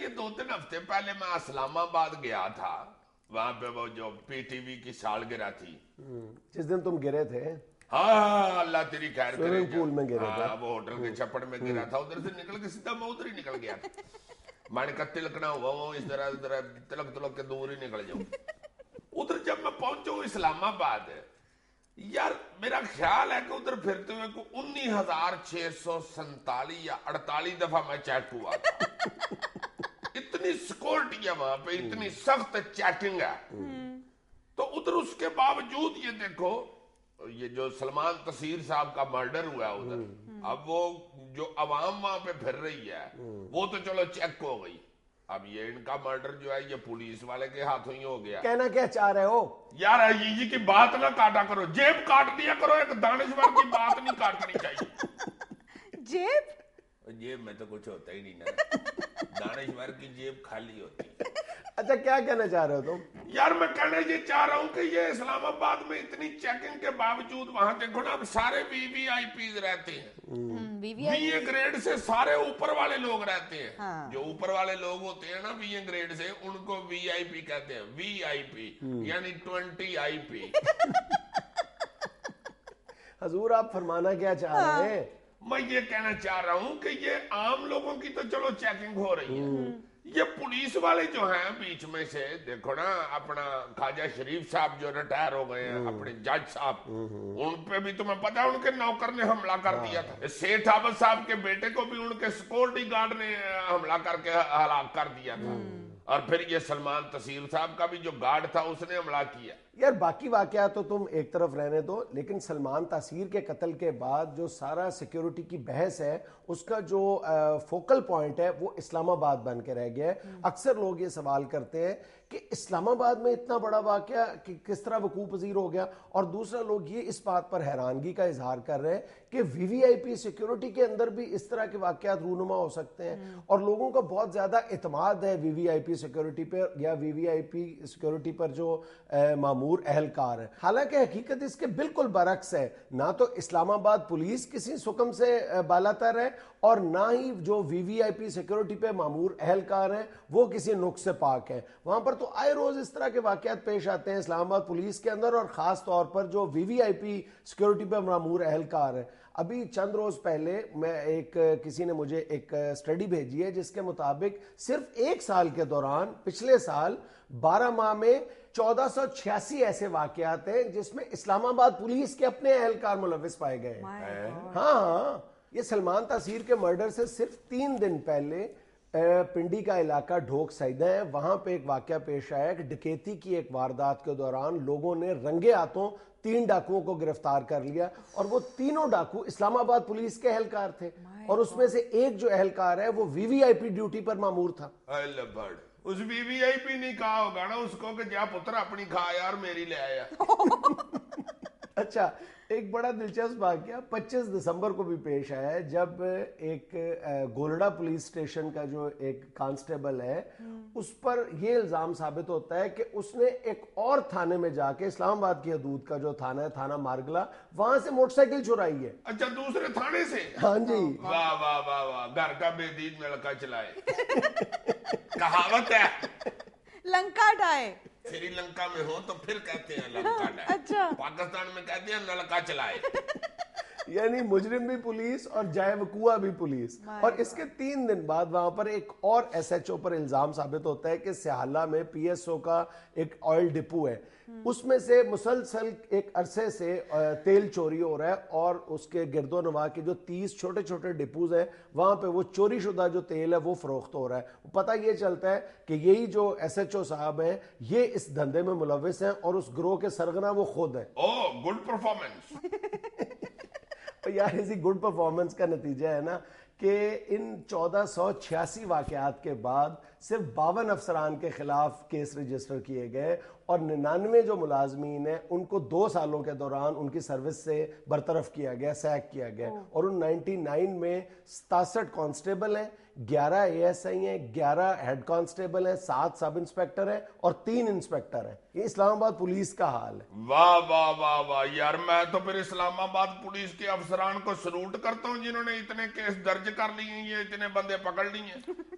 یہ 2-3 ہفتے پہلے میں اسلام آباد گیا تھا, وہاں پہ وہ جو پی ٹی وی کی سالگرہ تھی, جس دن تم گرے تھے. ہاں اللہ تیری خیر کرے. سوئمنگ پول میں گرے تھے. وہ ہوٹل کے چھپڑ میں گرا تھا, ادھر سے نکل کے سیدھا میں ادھر ہی نکل گیا تھا. میں نے کہا تلکنا ہوا ہوں اس طرح تلک کے دور ہی نکل جاؤں. ادھر جب میں پہنچوں اسلام آباد, یار میرا خیال ہے کہ ادھر پھرتے ہوئے کو 19,647 یا 48 دفعہ میں چیک ہوا تھا. اتنی سیکورٹی ہے وہاں پہ, اتنی سخت چیکنگ ہے. تو ادھر اس کے باوجود یہ دیکھو, یہ جو سلمان تصیر صاحب کا مرڈر ہوا ہے ادھر, اب وہ جو عوام وہاں پہ پھر رہی ہے وہ تو چلو چیک ہو گئی, اب یہ ان کا مرڈر جو ہے یہ پولیس والے کے ہاتھوں ہی ہو گیا. کہنا کیا چاہ رہے ہو یار جی کی بات نہ کاٹا کرو, جیب کاٹ دیا کرو, ایک دانشور کی بات نہیں کاٹنی چاہیے. جیب میں تو کچھ ہوتا ہی نہیں نا, دانشور کی جیب خالی ہوتی ہے. اچھا کیا کہنا چاہ رہے ہو تم؟ یار میں کہنا یہ چاہ رہا ہوں کہ یہ اسلام آباد میں اتنی چیکنگ کے باوجود وہاں دیکھو نا, اب سارے وی وی آئی پیز رہتے ہیں. وی اے گریڈ سے سارے اوپر والے لوگ رہتے ہیں. جو اوپر والے لوگ ہوتے ہیں نا وی اے گریڈ سے, ان کو وی آئی پی کہتے ہیں. وی آئی پی یعنی 20 آئی پی. حضور آپ فرمانا کیا چاہ رہے ہیں؟ میں یہ کہنا چاہ رہا ہوں کہ یہ عام لوگوں کی تو چلو چیکنگ ہو رہی ہے, یہ پولیس والے جو ہیں بیچ میں سے دیکھو نا, اپنا خواجہ شریف صاحب جو ریٹائر ہو گئے ہیں, اپنے جج صاحب, ان پہ بھی تمہیں پتا ہے ان کے نوکر نے حملہ کر دیا تھا. سیٹھ عابد صاحب کے بیٹے کو بھی ان کے سیکورٹی گارڈ نے حملہ کر کے ہلاک کر دیا تھا. اور پھر یہ سلمان تصیر صاحب کا بھی جو گارڈ تھا اس نے حملہ کیا. یار باقی واقعات تو تم ایک طرف رہنے دو, لیکن سلمان تاثیر کے قتل کے بعد جو سارا سیکیورٹی کی بحث ہے اس کا جو فوکل پوائنٹ ہے وہ اسلام آباد بن کے رہ گیا ہے. اکثر لوگ یہ سوال کرتے ہیں کہ اسلام آباد میں اتنا بڑا واقعہ کس طرح وقوع پذیر ہو گیا, اور دوسرا لوگ یہ اس بات پر حیرانگی کا اظہار کر رہے ہیں کہ وی وی آئی پی سیکیورٹی کے اندر بھی اس طرح کے واقعات رونما ہو سکتے ہیں, اور لوگوں کا بہت زیادہ اعتماد ہے وی وی آئی پی سیکیورٹی پر یا وی وی آئی پی سیکیورٹی پر جو مامور اہلکار ہیں. حالانکہ حقیقت اس کے بالکل برعکس ہے. نہ تو اسلام آباد پولیس کسی حکم سے بالاتر ہے, اور نہ ہی جو وی وی آئی پی سیکیورٹی پہ مامور اہلکار ہیں وہ کسی نقص سے پاک ہیں. وہاں پر تو آئے روز اس طرح کے واقعات پیش آتے ہیں اسلام آباد پولیس کے اندر, اور خاص طور پر جو وی وی آئی پی سیکیورٹی پہ مامور اہلکار ہیں. ابھی چند روز پہلے میں کسی نے مجھے ایک سٹڈی بھیجی ہے جس کے مطابق صرف 1 سال کے دوران, پچھلے سال 12 ماہ میں 1486 ایسے واقعات ہیں جس میں اسلام آباد پولیس کے اپنے اہلکار ملوث پائے گئے. ہاں, یہ سلمان تاثیر کے مرڈر سے صرف 3 دن پہلے پنڈی کا علاقہ ڈھوک سائیدہ ہے, وہاں پہ ایک واقعہ پیش آیا کہ ڈکیتی کی ایک واردات کے دوران لوگوں نے رنگے ہاتھوں 3 ڈاکوؤں کو گرفتار کر لیا, اور وہ تینوں ڈاکو اسلام آباد پولیس کے اہلکار تھے, اور اس میں سے ایک جو اہلکار ہے وہ وی وی آئی پی ڈیوٹی پر مامور تھا. اس وی وی آئی پی نہیں کہا ہوگا نا اس کو کہ جا پتر اپنی کھا یار میری لے آیا. اچھا, ایک بڑا دلچسپ واقعہ 25 دسمبر کو بھی پیش آیا ہے, جب ایک گولڈا پولیس اسٹیشن کا جو ایک کانسٹیبل ہے اس پر یہ الزام ثابت ہوتا ہے کہ اس نے ایک اور تھانے میں جا کے, اسلام آباد کی حدود کا جو تھانہ ہے تھانہ مارگلا, وہاں سے موٹر سائیکل چرائی ہے. اچھا, دوسرے تھانے سے؟ ہاں جی. واہ واہ واہ واہ, گھر کا بے دین لڑکا چلائے. کہاوت ہے لنکا ڈائے. سری لنکا میں ہو تو پھر کہتے ہیں لنکا ڈائے. اچھا, پاکستان میں کہتے ہیں نلکا چلائے. یعنی مجرم بھی پولیس اور جائے وقوع بھی پولیس. اور اس کے 3 دن بعد وہاں پر ایک اور ایس ایچ او پر الزام ثابت ہوتا ہے کہ سیالہ میں پی ایس او کا ایک آئل ڈپو ہے, اس میں سے مسلسل ایک عرصے سے تیل چوری ہو رہا ہے, اور اس کے گرد و نواح کے جو 30 چھوٹے چھوٹے ڈپوز ہیں وہاں پہ وہ چوری شدہ جو تیل ہے وہ فروخت ہو رہا ہے. پتہ یہ چلتا ہے کہ یہی جو ایس ایچ او صاحب ہیں یہ اس دھندے میں ملوث ہیں, اور اس گروہ کے سرغنہ وہ خود ہیں. Good performance. یار اسی گڈ پرفارمنس کا نتیجہ ہے نا کہ ان 1486 واقعات کے بعد صرف 52 افسران کے خلاف کیس رجسٹر کیے گئے, اور 99 جو ملازمین ہیں ان کو 2 سالوں کے دوران ان کی سروس سے برطرف کیا گیا, سیک کیا گیا. اور ان 99 میں 67 کانسٹیبل ہیں, 11 اے ایس آئی ہیں, 11 ہیڈ کانسٹیبل ہیں, 7 سب انسپیکٹر ہیں اور 3 انسپیکٹر ہیں. یہ اسلام آباد پولیس کا حال ہے. واہ واہ واہ واہ یار, میں تو پھر اسلام آباد پولیس کے افسران کو سلوٹ کرتا ہوں جنہوں نے اتنے کیس درج کر لیے ہیں, یہ اتنے بندے پکڑ لیے ہیں.